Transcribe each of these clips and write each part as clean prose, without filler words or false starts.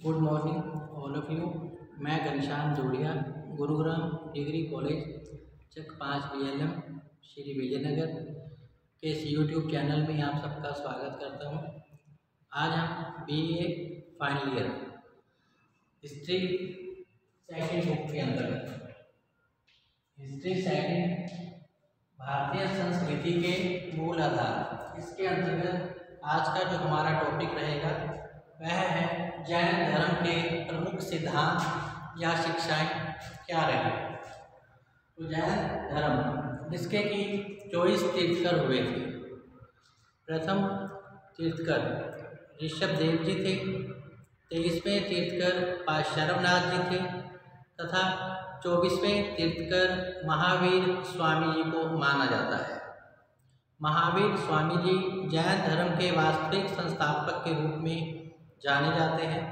Good morning all of you. मैं घनश्याम जोड़िया Gurugram degree college चक 5 BLM Shri Vijayanagar के इस यूट्यूब चैनल में आप सबका स्वागत करता हूं। आज हम BA final year history second book के अंतर्गत हिस्ट्री सेकंड भारतीय संस्कृति के मूल आधार, इसके अंतर्गत आज का जो हमारा टॉपिक रहेगा वह है जैन धर्म के प्रमुख सिद्धांत या शिक्षाएं क्या रही। तो जैन धर्म जिसके कि 24 तीर्थकर हुए थे। प्रथम तीर्थकर ऋषभ देव जी थे, 23वें तीर्थकर पाशर्वनाथ जी थे तथा 24वें तीर्थकर महावीर स्वामी जी को माना जाता है। महावीर स्वामी जी जैन धर्म के वास्तविक संस्थापक के रूप में जाने जाते हैं।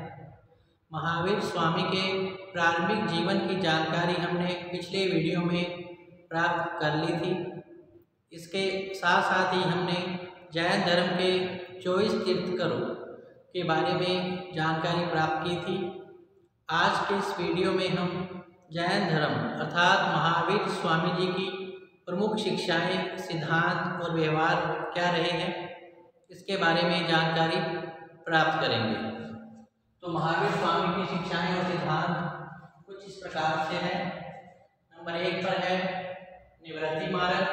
महावीर स्वामी के प्रारंभिक जीवन की जानकारी हमने पिछले वीडियो में प्राप्त कर ली थी। इसके साथ साथ ही हमने जैन धर्म के 24 तीर्थकरों के बारे में जानकारी प्राप्त की थी। आज के इस वीडियो में हम जैन धर्म अर्थात महावीर स्वामी जी की प्रमुख शिक्षाएं, सिद्धांत और व्यवहार क्या रहे हैं, इसके बारे में जानकारी प्राप्त करेंगे। तो महावीर स्वामी की शिक्षाएं और सिद्धांत कुछ इस प्रकार से हैं। नंबर 1 पर है निवृत्ति मार्ग,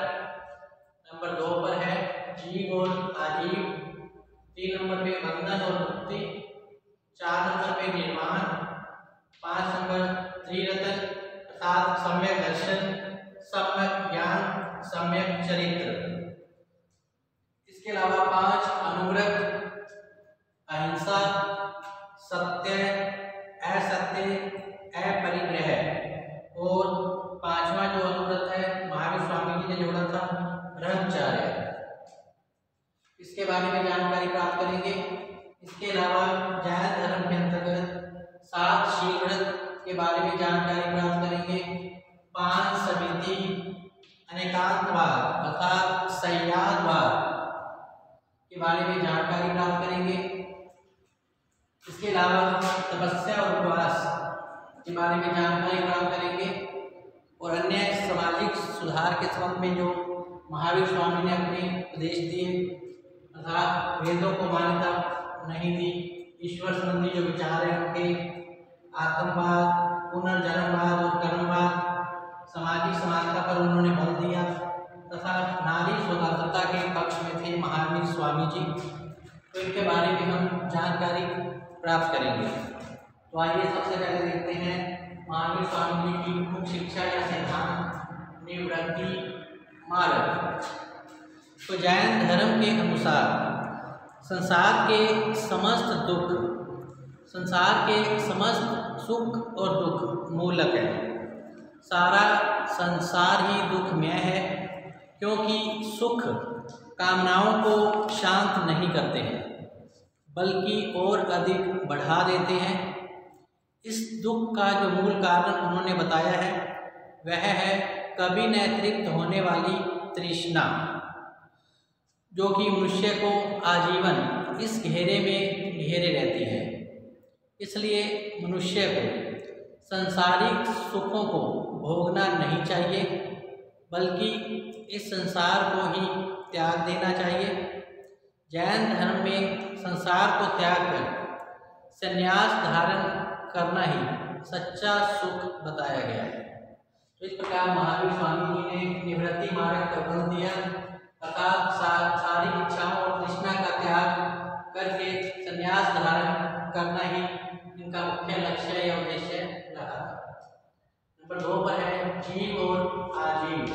नंबर 2 पर है जीव और आजीव, 3 नंबर पे बंधन और मुक्ति, 4 नंबर पे निर्वाण, 5 नंबर त्रिरत्न अर्थात सम्यक दर्शन, सम्यक ज्ञान, सम्यक चरित्र। इसके अलावा 5 अनुव्रत, अहिंसा, सत्य, असत्य, अपरिग्रह और 5वां जो अनुव्रत है महावीर स्वामी जी ने जोड़ा था ब्रह्मचर्य। इसके बारे में जानकारी प्राप्त करेंगे। इसके अलावा जैन धर्म के अंतर्गत 7 शील व्रत के बारे में जानकारी प्राप्त करेंगे। 5 समिति, अनेकांतवाद अर्थात संयातवाद के बारे में जानकारी प्राप्त करेंगे। इसके अलावा तपस्या और उपवास के बारे में जानकारी प्राप्त करेंगे और अन्य सामाजिक सुधार के संबंध में जो महावीर स्वामी ने अपने उपदेश दिए अर्थात वेदों को मान्यता नहीं दी, ईश्वर संबंधी जो विचार हैं उनके, आत्मवाद, पुनर्जन्मवाद और कर्मवाद, सामाजिक समानता पर उन्होंने बल दिया तथा नारी स्वतंत्रता के पक्ष में थे महावीर स्वामी जी। तो इनके बारे में हम जानकारी प्राप्त करेंगे। तो आइए सबसे पहले देखते हैं महावीर स्वामी जी की मुख्य शिक्षा या सिद्धांत निवृत्ति मार्ग। तो जैन धर्म के अनुसार संसार के समस्त दुख, संसार के समस्त सुख और दुख मूलक है। सारा संसार ही दुखमय है क्योंकि सुख कामनाओं को शांत नहीं करते हैं बल्कि और अधिक बढ़ा देते हैं। इस दुख का जो मूल कारण उन्होंने बताया है वह है कभी न तृप्त होने वाली तृष्णा, जो कि मनुष्य को आजीवन इस घेरे में घेरे रहती है। इसलिए मनुष्य को सांसारिक सुखों को भोगना नहीं चाहिए बल्कि इस संसार को ही त्याग देना चाहिए। जैन धर्म में संसार को त्याग कर संन्यास धारण करना ही सच्चा सुख बताया गया है। तो इस प्रकार महावीर स्वामी जी ने निवृत्ति मार्ग का बल दिया अर्थात सारी इच्छाओं और तृष्णा का त्याग करके संन्यास धारण करना ही इनका मुख्य लक्ष्य या उद्देश्य रहा। नंबर 2 पर है जीव और आजीव।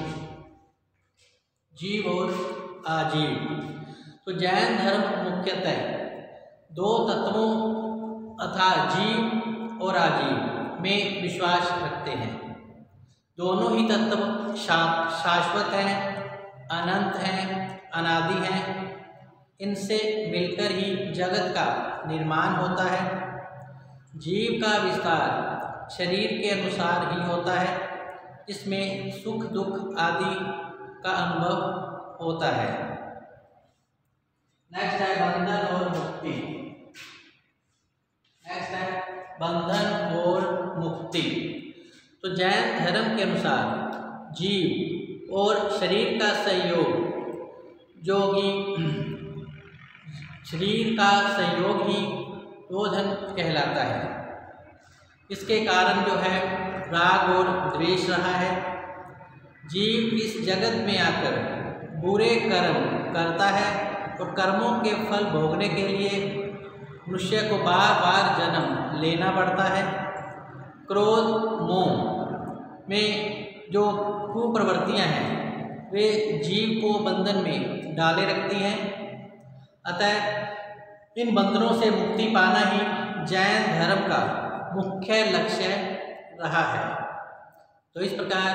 जीव और आजीव तो जैन धर्म मुख्यतः 2 तत्वों अर्थात जीव और आजीव में विश्वास रखते हैं। दोनों ही तत्व शाश्वत हैं, अनंत हैं, अनादि हैं। इनसे मिलकर ही जगत का निर्माण होता है। जीव का विस्तार शरीर के अनुसार ही होता है, जिसमें सुख दुख आदि का अनुभव होता है। नेक्स्ट है बंधन और मुक्ति। नेक्स्ट है बंधन और मुक्ति। तो जैन धर्म के अनुसार जीव और शरीर का संयोग शरीर का संयोग ही रोधन कहलाता है। इसके कारण जो है राग और द्वेष रहा है। जीव इस जगत में आकर बुरे कर्म करता है और कर्मों के फल भोगने के लिए मनुष्य को बार बार जन्म लेना पड़ता है। क्रोध मोह में जो कुप्रवृत्तियां हैं वे जीव को बंधन में डाले रखती हैं। अतः इन बंधनों से मुक्ति पाना ही जैन धर्म का मुख्य लक्ष्य रहा है। तो इस प्रकार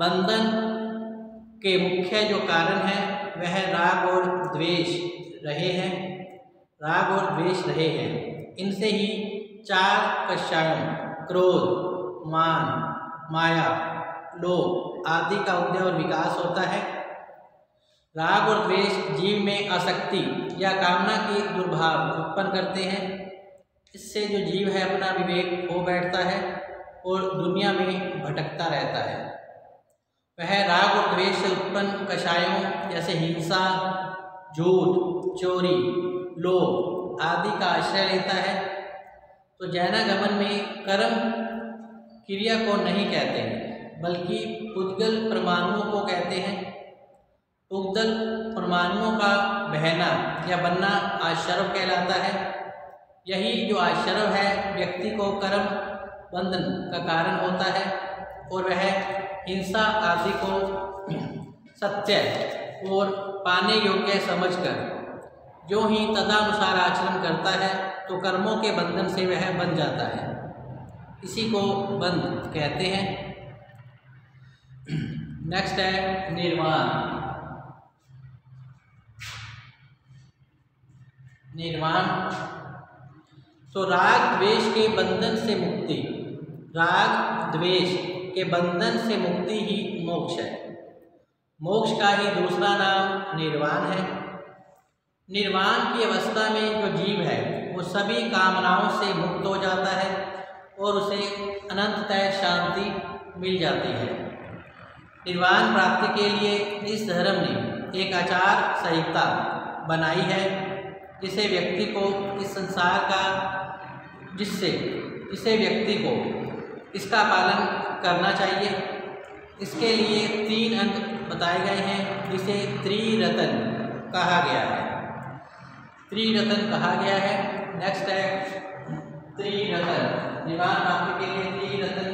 बंधन के मुख्य जो कारण हैं वह राग और द्वेष रहे हैं। इनसे ही 4 कषायों क्रोध, मान, माया, लोभ आदि का उदय और विकास होता है। राग और द्वेष जीव में आसक्ति या कामना के दुर्भाव उत्पन्न करते हैं। इससे जो जीव है अपना विवेक खो बैठता है और दुनिया में भटकता रहता है। वह राग और द्वेष से उत्पन्न कषायों जैसे हिंसा, झूठ, चोरी, लोभ आदि का आश्रय लेता है। तो जैनागमन में कर्म क्रिया को नहीं कहते हैं बल्कि पुद्गल परमाणुओं को कहते हैं। पुद्गल परमाणुओं का बहना या बनना आश्रव कहलाता है। यही जो आश्रव है व्यक्ति को कर्म बंधन का कारण होता है और वह हिंसा आदि को सत्य और पाने योग्य समझकर जो ही तदनुसार आचरण करता है तो कर्मों के बंधन से वह बन जाता है। इसी को बंध कहते हैं। नेक्स्ट है निर्वाण। तो राग द्वेष के बंधन से मुक्ति, राग द्वेष के बंधन से मुक्ति ही मोक्ष है। मोक्ष का ही दूसरा नाम निर्वाण है। निर्वाण की अवस्था में जो जीव है वो सभी कामनाओं से मुक्त हो जाता है और उसे अनंततः शांति मिल जाती है। निर्वाण प्राप्ति के लिए इस धर्म ने एक आचार संहिता बनाई है जिसे व्यक्ति को इस संसार का जिसे व्यक्ति को इसका पालन करना चाहिए। इसके लिए 3 अंग बताए गए हैं जिसे त्रिरतन कहा गया है। त्रिरतन कहा गया है। नेक्स्ट है त्रिरतन। निर्वाण प्राप्ति के लिए त्रिरतन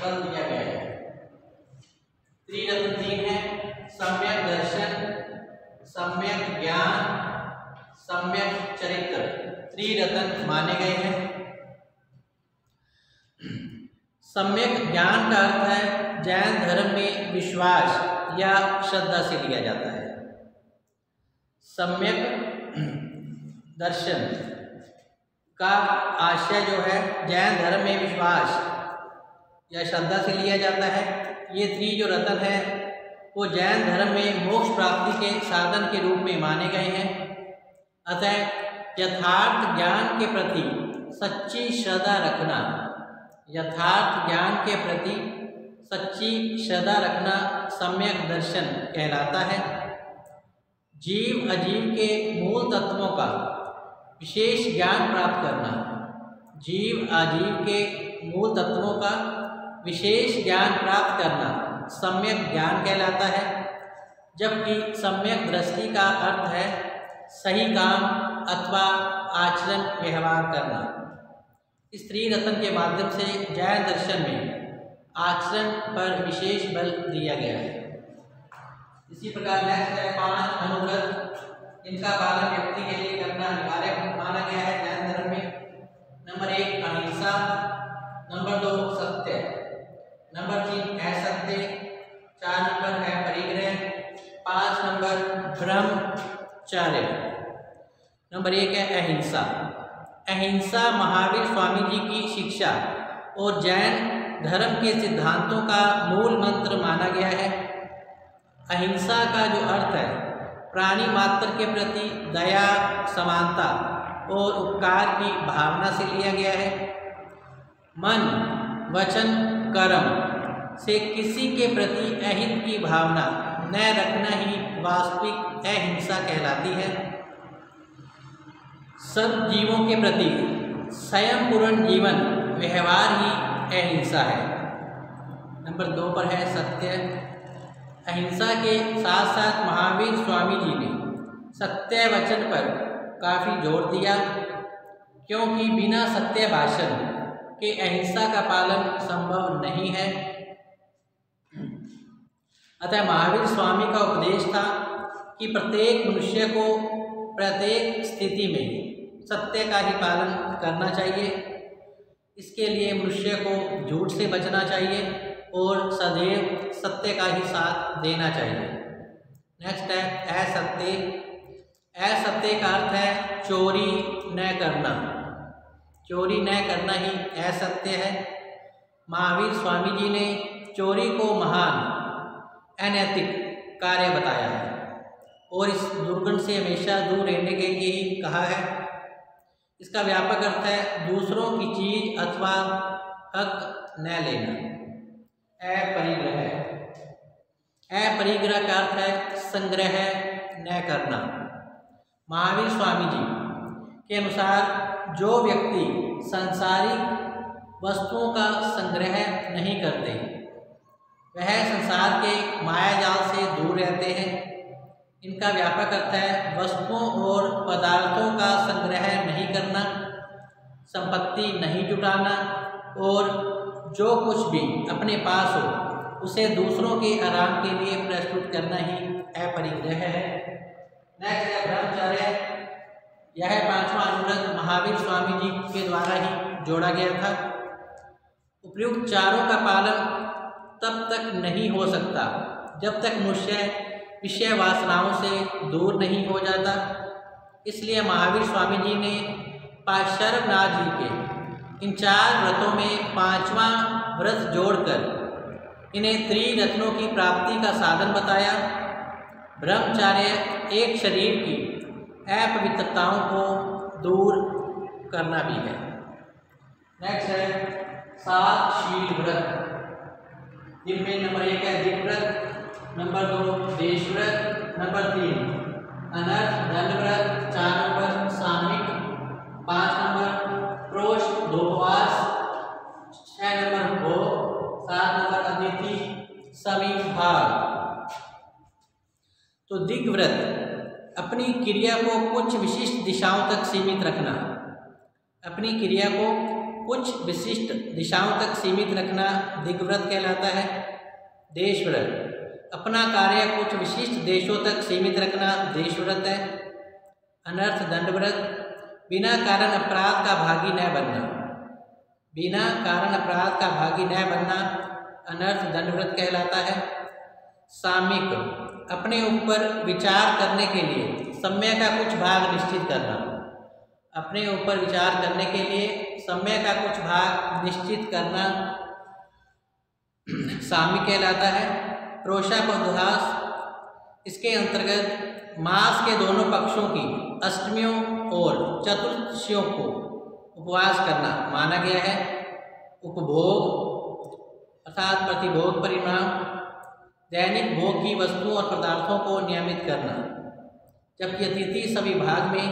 बल दिया गया है। त्रिरत्न 3 है। सम्यक दर्शन, सम्यक ज्ञान, सम्यक चरित्र त्रिरत्न माने गए हैं। सम्यक ज्ञान का अर्थ है जैन धर्म में विश्वास या श्रद्धा से लिया जाता है। सम्यक दर्शन का आशय जो है जैन धर्म में विश्वास या श्रद्धा से लिया जाता है। ये 3 जो रत्न है वो जैन धर्म में मोक्ष प्राप्ति के साधन के रूप में माने गए हैं। अतः यथार्थ ज्ञान के प्रति सच्ची श्रद्धा रखना, यथार्थ ज्ञान के प्रति सच्ची श्रद्धा रखना सम्यक दर्शन कहलाता है। जीव अजीव के मूल तत्वों का विशेष ज्ञान प्राप्त करना, जीव अजीव के मूल तत्वों का विशेष ज्ञान प्राप्त करना सम्यक ज्ञान कहलाता है। जबकि सम्यक दृष्टि का अर्थ है सही काम अथवा आचरण व्यवहार करना। इस त्रिरत्न के माध्यम से जैन दर्शन में आचरण पर विशेष बल दिया गया है। इसी प्रकार नेक्स्ट है 5 अनुव्रत। इनका पालन व्यक्ति के लिए करना अनिवार्य माना गया है जैन धर्म में। नंबर 1 अहिंसा, नंबर 2 सत्य, नंबर 3 असत्य, 4 नंबर है परिग्रह, 5 नंबर ब्रह्मचर्य। नंबर 1 है अहिंसा। अहिंसा महावीर स्वामी जी की शिक्षा और जैन धर्म के सिद्धांतों का मूल मंत्र माना गया है। अहिंसा का जो अर्थ है प्राणी मात्र के प्रति दया, समानता और उपकार की भावना से लिया गया है। मन, वचन, कर्म से किसी के प्रति अहित की भावना न रखना ही वास्तविक अहिंसा कहलाती है। सब जीवों के प्रति संयमपूर्ण जीवन व्यवहार ही अहिंसा है। नंबर 2 पर है सत्य। अहिंसा के साथ साथ महावीर स्वामी जी ने सत्य वचन पर काफ़ी जोर दिया, क्योंकि बिना सत्य भाषण के अहिंसा का पालन संभव नहीं है। अतः महावीर स्वामी का उपदेश था कि प्रत्येक मनुष्य को प्रत्येक स्थिति में सत्य का ही पालन करना चाहिए। इसके लिए मनुष्य को झूठ से बचना चाहिए और सदैव सत्य का ही साथ देना चाहिए। नेक्स्ट है असत्य। असत्य का अर्थ है चोरी न करना। चोरी न करना ही असत्य है। महावीर स्वामी जी ने चोरी को महान अनैतिक कार्य बताया है और इस दुर्गुण से हमेशा दूर रहने के लिए ही कहा है। इसका व्यापक अर्थ है दूसरों की चीज अथवा हक न लेना। अपरिग्रह। अपरिग्रह का अर्थ है संग्रह न करना। महावीर स्वामी जी के अनुसार जो व्यक्ति सांसारिक वस्तुओं का संग्रह नहीं करते वह संसार के मायाजाल से दूर रहते हैं। इनका व्यापक अर्थ है वस्तुओं और पदार्थों का संग्रह नहीं करना, संपत्ति नहीं जुटाना और जो कुछ भी अपने पास हो उसे दूसरों के आराम के लिए प्रस्तुत करना ही अपरिग्रह है। नेक्स्ट है ब्रह्मचर्य। यह 5वां अनुव्रत महावीर स्वामी जी के द्वारा ही जोड़ा गया था। उपयुक्त चारों का पालन तब तक नहीं हो सकता जब तक मनुष्य विषय वासनाओं से दूर नहीं हो जाता। इसलिए महावीर स्वामी जी ने पाशर्वनाथ जी के इन 4 व्रतों में 5वां व्रत जोड़कर इन्हें त्रिरत्नों की प्राप्ति का साधन बताया। ब्रह्मचर्य एक शरीर की अपवित्रताओं को दूर करना भी है। नेक्स्ट है 7 शील व्रत, जिनमें नंबर 1 है दिक व्रत, नंबर 2 देश व्रत, नंबर 3 अनर्थ दंड व्रत, 4 नंबर सामयिक, 5 नंबर प्रोष 2 उपवास, 6 नंबर भोग, 7 नंबर अतिथि समीभाग। तो दिक व्रत अपनी क्रिया को कुछ विशिष्ट दिशाओं तक सीमित रखना। अपनी क्रिया को कुछ विशिष्ट दिशाओं तक सीमित रखना दिक व्रत कहलाता है। देश व्रत अपना कार्य कुछ विशिष्ट देशों तक सीमित रखना देश व्रत है। अनर्थ दंड व्रत बिना कारण अपराध का भागी न बनना। बिना कारण अपराध का भागी न बनना अनर्थ दंड व्रत कहलाता है। सामयिक अपने ऊपर विचार करने के लिए समय का कुछ भाग निश्चित करना। अपने ऊपर विचार करने के लिए समय का कुछ भाग निश्चित करना सामयिक कहलाता है। प्रोषापद्भास इसके अंतर्गत मास के दोनों पक्षों की अष्टमियों और चतुर्दशियों को उपवास करना माना गया है। उपभोग अर्थात प्रतिभोग परिणाम दैनिक भोग की वस्तुओं और पदार्थों को नियमित करना। जबकि अतिथि सभी भाग में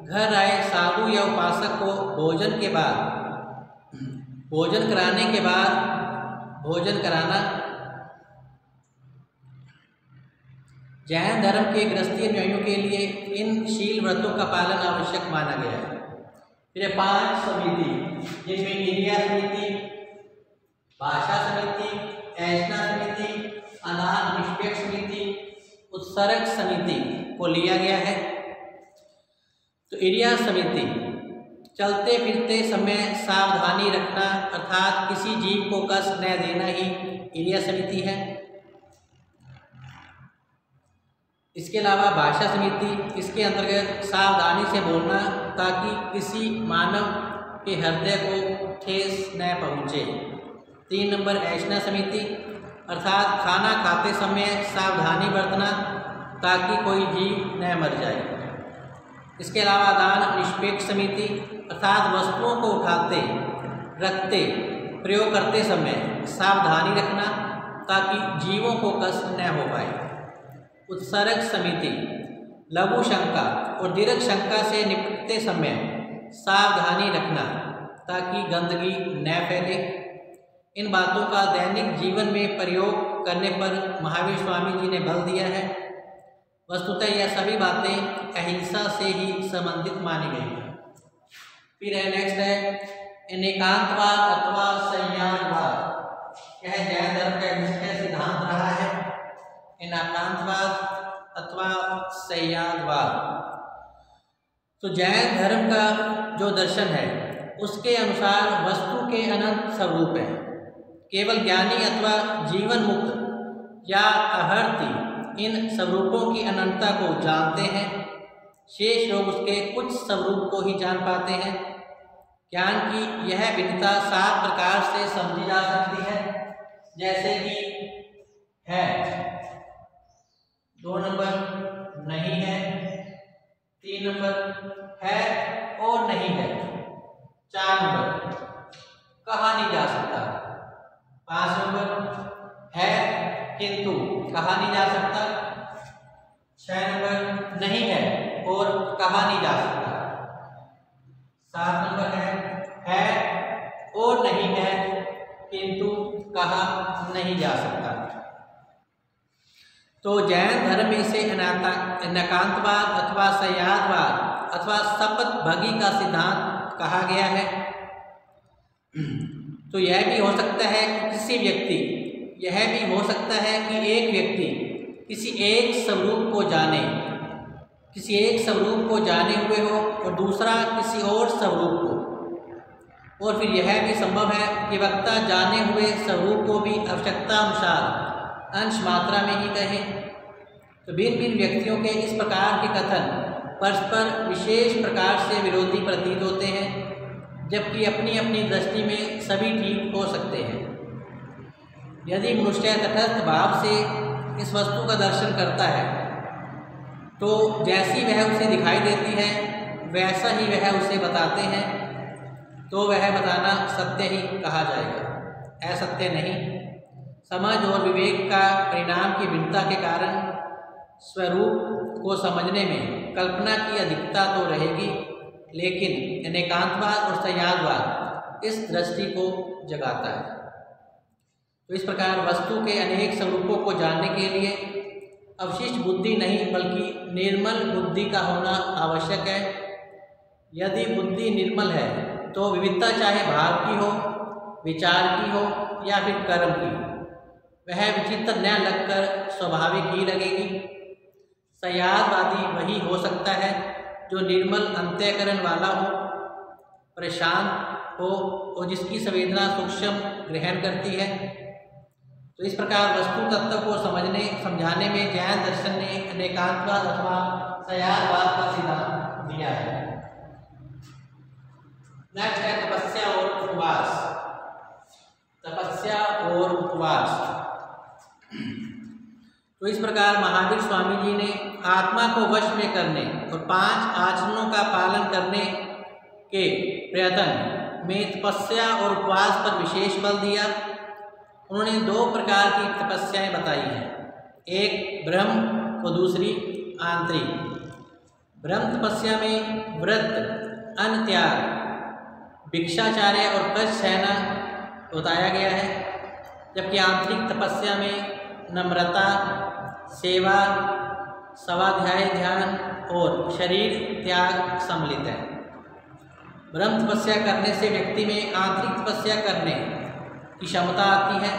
घर आए साधु या उपासक को भोजन के बाद भोजन कराना। जैन धर्म के गृहस्थी अनुयायियों के लिए इन शील व्रतों का पालन आवश्यक माना गया है। फिर 5 समिति, जिनमें क्रिया समिति, भाषा समिति, ऐषणा समिति, अनाथ निष्पेक्ष समिति, उत्सर्ग समिति को लिया गया है। तो इरिया समिति चलते फिरते समय सावधानी रखना अर्थात किसी जीव को कष्ट न देना ही इरिया समिति है। इसके अलावा भाषा समिति इसके अंतर्गत सावधानी से बोलना ताकि किसी मानव के हृदय को ठेस न पहुँचे। 3 नंबर ऐषणा समिति अर्थात खाना खाते समय सावधानी बरतना ताकि कोई जीव न मर जाए। इसके अलावा दान निष्पेक्ष समिति अर्थात वस्तुओं को उठाते प्रयोग करते समय सावधानी रखना ताकि जीवों को कष्ट न हो पाए। उत्सर्ग समिति लघु शंका और दीर्घ शंका से निपटते समय सावधानी रखना ताकि गंदगी न फैले। इन बातों का दैनिक जीवन में प्रयोग करने पर महावीर स्वामी जी ने बल दिया है। वस्तुतः यह सभी बातें अहिंसा से ही संबंधित मानी गई हैं। फिर है नेक्स्ट है अनेकांतवाद अथवा संयानवाद। यह जैन धर्म का मुख्य सिद्धांत रहा है। अनेकांतवाद अथवा संयानवाद। तो जैन धर्म का जो दर्शन है उसके अनुसार वस्तु के अनंत स्वरूप है। केवल ज्ञानी अथवा जीवन मुक्त या अहर्ति इन स्वरूपों की अनंतता को जानते हैं। शेष लोग उसके कुछ स्वरूप को ही जान पाते हैं। ज्ञान की यह भिन्नता 7 प्रकार से समझी जा सकती है, जैसे कि है 2 नंबर, नहीं है 3 नंबर, है और नहीं है 4 नंबर, कहा नहीं जा सकता 5 नंबर, है किंतु कहा नहीं जा सकता 6 नंबर, नहीं है और कहा नहीं जा सकता 7 नंबर है और नहीं है किंतु कहा नहीं जा सकता। तो जैन धर्म में से अनेकांतवाद अथवा संयानवाद अथवा शपथभगी का सिद्धांत कहा गया है। तो यह भी हो सकता है कि यह भी हो सकता है कि एक व्यक्ति किसी एक स्वरूप को जाने, किसी एक स्वरूप को जाने हुए हो और दूसरा किसी और स्वरूप को, और फिर यह भी संभव है कि वक्ता जाने हुए स्वरूप को भी आवश्यकता अनुसार अंश मात्रा में ही कहें। तो भिन्न भिन्न व्यक्तियों के इस प्रकार के कथन परस्पर विशेष प्रकार से विरोधी प्रतीत होते हैं, जबकि अपनी अपनी दृष्टि में सभी ठीक हो सकते हैं। यदि मनुष्य तटस्थ भाव से इस वस्तु का दर्शन करता है तो जैसी वह उसे दिखाई देती है वैसा ही वह उसे बताते हैं, तो वह बताना सत्य ही कहा जाएगा, असत्य नहीं। समझ और विवेक का परिणाम की भिन्नता के कारण स्वरूप को समझने में कल्पना की अधिकता तो रहेगी, लेकिन अनेकांतवाद और संयानवाद इस दृष्टि को जगाता है। तो इस प्रकार वस्तु के अनेक स्वरूपों को जानने के लिए अवशिष्ट बुद्धि नहीं बल्कि निर्मल बुद्धि का होना आवश्यक है। यदि बुद्धि निर्मल है तो विविधता चाहे भाव की हो, विचार की हो या फिर कर्म की, वह विचित्र न लगकर स्वाभाविक ही लगेगी। संयानवादी वही हो सकता है जो निर्मल अंतःकरण वाला हो, प्रशांत हो और जिसकी संवेदना सूक्ष्म ग्रहण करती है। तो इस प्रकार वस्तु तत्व को समझाने में जैन दर्शन ने अनेकांतवाद अथवा संयानवाद का सिद्धांत दिया है। नेक्स्ट है तपस्या और उपवास। तपस्या और उपवास। तो इस प्रकार महावीर स्वामी जी ने आत्मा को वश में करने और 5 आचरणों का पालन करने के प्रयत्न में तपस्या और उपवास पर विशेष बल दिया। उन्होंने 2 प्रकार की तपस्याएं बताई हैं, एक ब्रह्म और दूसरी आंतरिक। ब्रह्म तपस्या में व्रत, अन्न त्याग, भिक्षाचार्य और कष्ट सहना बताया गया है, जबकि आंतरिक तपस्या में नम्रता, सेवा, स्वाध्याय, ध्यान और शरीर त्याग सम्मिलित है। ब्रह्म तपस्या करने से व्यक्ति में आंतरिक तपस्या करने की क्षमता आती है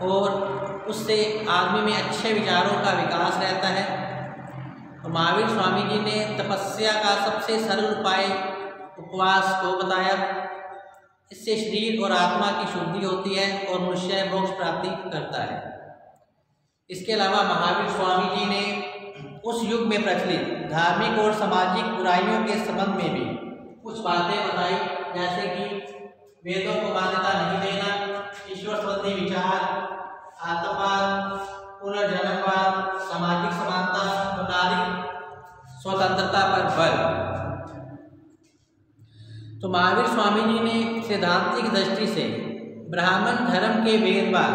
और उससे आदमी में अच्छे विचारों का विकास रहता है। और महावीर स्वामी जी ने तपस्या का सबसे सरल उपाय उपवास को बताया। इससे शरीर और आत्मा की शुद्धि होती है और मनुष्य मोक्ष प्राप्ति करता है। इसके अलावा महावीर स्वामी जी ने उस युग में प्रचलित धार्मिक और सामाजिक बुराइयों के संबंध में भी कुछ बातें बताई, जैसे कि वेदों को मान्यता नहीं देना, ईश्वर संबंधी विचार, आत्मवाद, पुनर्जन्मवाद, सामाजिक समानता और नारी स्वतंत्रता पर बल। तो महावीर स्वामी जी ने सैद्धांतिक दृष्टि से ब्राह्मण धर्म के वेदवाद,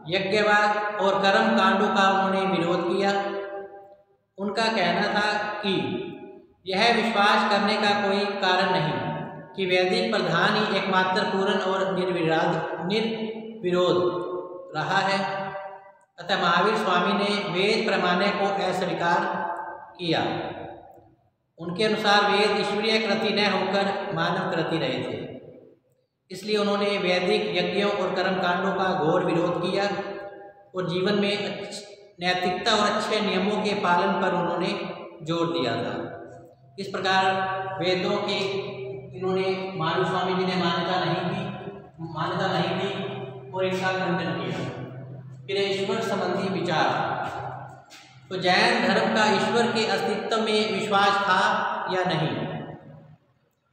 यज्ञवाद और कर्म कांडों का उन्होंने विरोध किया। उनका कहना था कि यह विश्वास करने का कोई कारण नहीं कि वैदिक प्रधान ही एकमात्र पूर्ण और निर्विरोध रहा है। अतः महावीर स्वामी ने वेद प्रमाण को अस्वीकार किया। उनके अनुसार वेद ईश्वरीय कृति न होकर मानव कृति रहे थे, इसलिए उन्होंने वैदिक यज्ञों और कर्मकांडों का घोर विरोध किया और जीवन में नैतिकता और अच्छे नियमों के पालन पर उन्होंने जोर दिया था। इस प्रकार वेदों के इन्होंने महावीर स्वामी जी ने मान्यता नहीं दी और इसका खंडन किया। फिर ईश्वर संबंधी विचार। तो जैन धर्म का ईश्वर के अस्तित्व में विश्वास था या नहीं,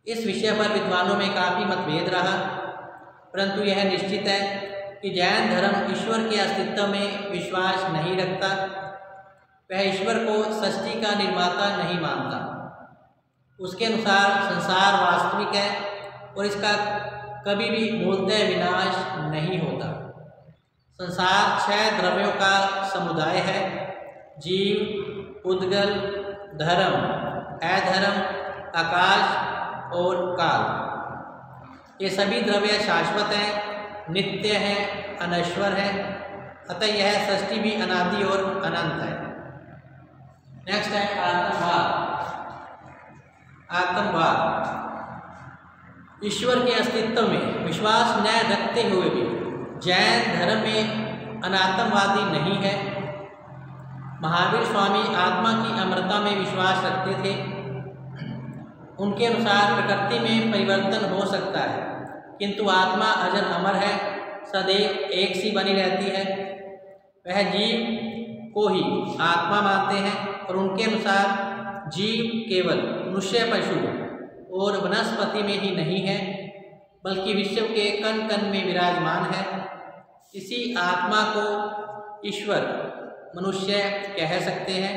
इस विषय पर विद्वानों में काफ़ी मतभेद रहा, परंतु यह निश्चित है कि जैन धर्म ईश्वर के अस्तित्व में विश्वास नहीं रखता। वह ईश्वर को सृष्टि का निर्माता नहीं मानता। उसके अनुसार संसार वास्तविक है और इसका कभी भी मूलतः विनाश नहीं होता। संसार 6 द्रव्यों का समुदाय है: जीव, उद्गल, धर्म, अधर्म, आकाश और काल। ये सभी द्रव्य शाश्वत हैं, नित्य हैं, अनश्वर हैं। अतः यह सृष्टि भी अनादि और अनंत है। नेक्स्ट है आत्मवाद। ईश्वर के अस्तित्व में विश्वास न रखते हुए भी जैन धर्म में अनात्मवादी नहीं है। महावीर स्वामी आत्मा की अमरता में विश्वास रखते थे। उनके अनुसार प्रकृति में परिवर्तन हो सकता है, किंतु आत्मा अजर अमर है, सदैव एक सी बनी रहती है। वह जीव को ही आत्मा मानते हैं और उनके अनुसार जीव केवल मनुष्य, पशु और वनस्पति में ही नहीं है, बल्कि विश्व के कण कण में विराजमान है। इसी आत्मा को ईश्वर मनुष्य कह सकते हैं।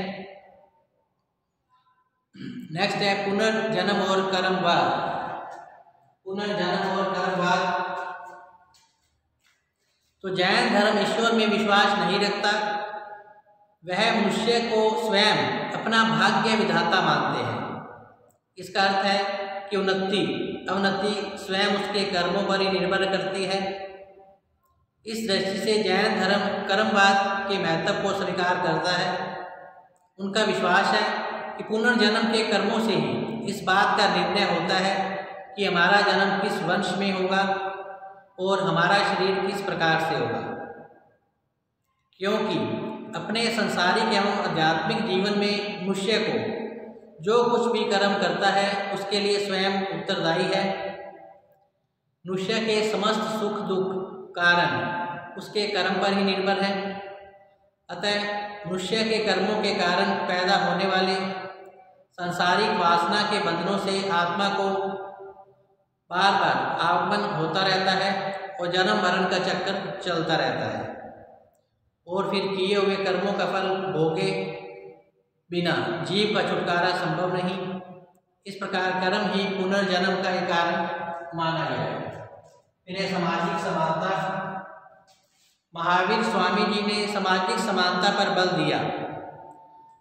नेक्स्ट है पुनर्जन्म और कर्मवाद। पुनर्जन्म और कर्मवाद। तो जैन धर्म ईश्वर में विश्वास नहीं रखता। वह मनुष्य को स्वयं अपना भाग्य विधाता मानते हैं। इसका अर्थ है कि उन्नति अवनति स्वयं उसके कर्मों पर ही निर्भर करती है। इस दृष्टि से जैन धर्म कर्मवाद के महत्व को स्वीकार करता है। उनका विश्वास है कि पुनर्जन्म के कर्मों से ही इस बात का निर्णय होता है कि हमारा जन्म किस वंश में होगा और हमारा शरीर किस प्रकार से होगा, क्योंकि अपने सांसारिक एवं आध्यात्मिक जीवन में मनुष्य को जो कुछ भी कर्म करता है उसके लिए स्वयं उत्तरदायी है। मनुष्य के समस्त सुख दुख कारण उसके कर्म पर ही निर्भर है। अतः मनुष्य के कर्मों के कारण पैदा होने वाले सांसारिक वासना के बंधनों से आत्मा को बार बार आगमन होता रहता है और जन्म मरण का चक्कर चलता रहता है, और फिर किए हुए कर्मों का फल भोगे बिना जीव का छुटकारा संभव नहीं। इस प्रकार कर्म ही पुनर्जन्म का एक कारण माना गया है। इन्हें सामाजिक समानता। महावीर स्वामी जी ने सामाजिक समानता पर बल दिया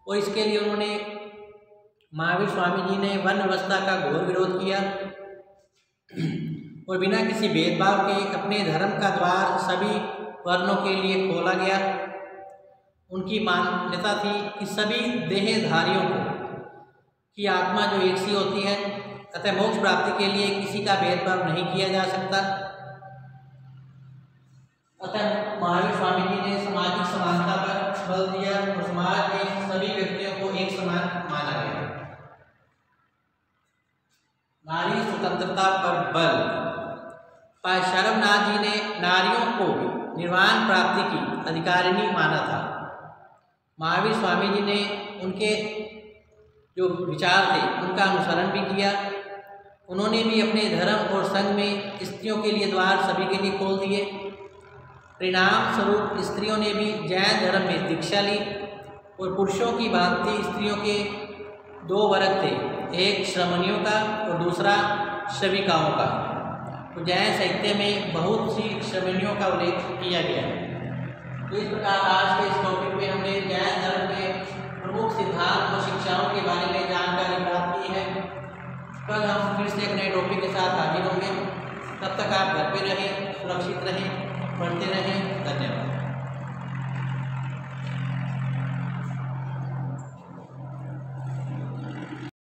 और इसके लिए उन्होंने महावीर स्वामी जी ने वर्ण व्यवस्था का घोर विरोध किया और बिना किसी भेदभाव के अपने धर्म का द्वार सभी वर्णों के लिए खोला गया। उनकी मान्यता थी कि सभी देहधारियों की आत्मा जो एक सी होती है, अतः मोक्ष प्राप्ति के लिए किसी का भेदभाव नहीं किया जा सकता। अतः महावीर स्वामी जी ने सामाजिक समानता पर बल दिया और समाज में सभी व्यक्तियों को एक समान माना गया। नारी स्वतंत्रता पर बल। शर्वनाथ जी ने नारियों को निर्वाण प्राप्ति की अधिकारिणी माना था। महावीर स्वामी जी ने उनके जो विचार थे उनका अनुसरण भी किया। उन्होंने भी अपने धर्म और संघ में स्त्रियों के लिए द्वार सभी के लिए खोल दिए। परिणाम स्वरूप स्त्रियों ने भी जैन धर्म में दीक्षा ली और पुरुषों की भांति स्त्रियों के 2 वर्ग थे, एक श्रमणियों का और दूसरा श्रविकाओं का। तो जैन साहित्य में बहुत सी श्रवणियों का उल्लेख किया गया है। तो इस प्रकार आज के इस टॉपिक में हमने जैन धर्म के प्रमुख सिद्धांत और शिक्षाओं के बारे में जानकारी प्राप्त की है। कल हम फिर से एक नए टॉपिक के साथ हाजिर होंगे। तब तक आप घर पे रहें, सुरक्षित रहें, पढ़ते रहें। धन्यवाद।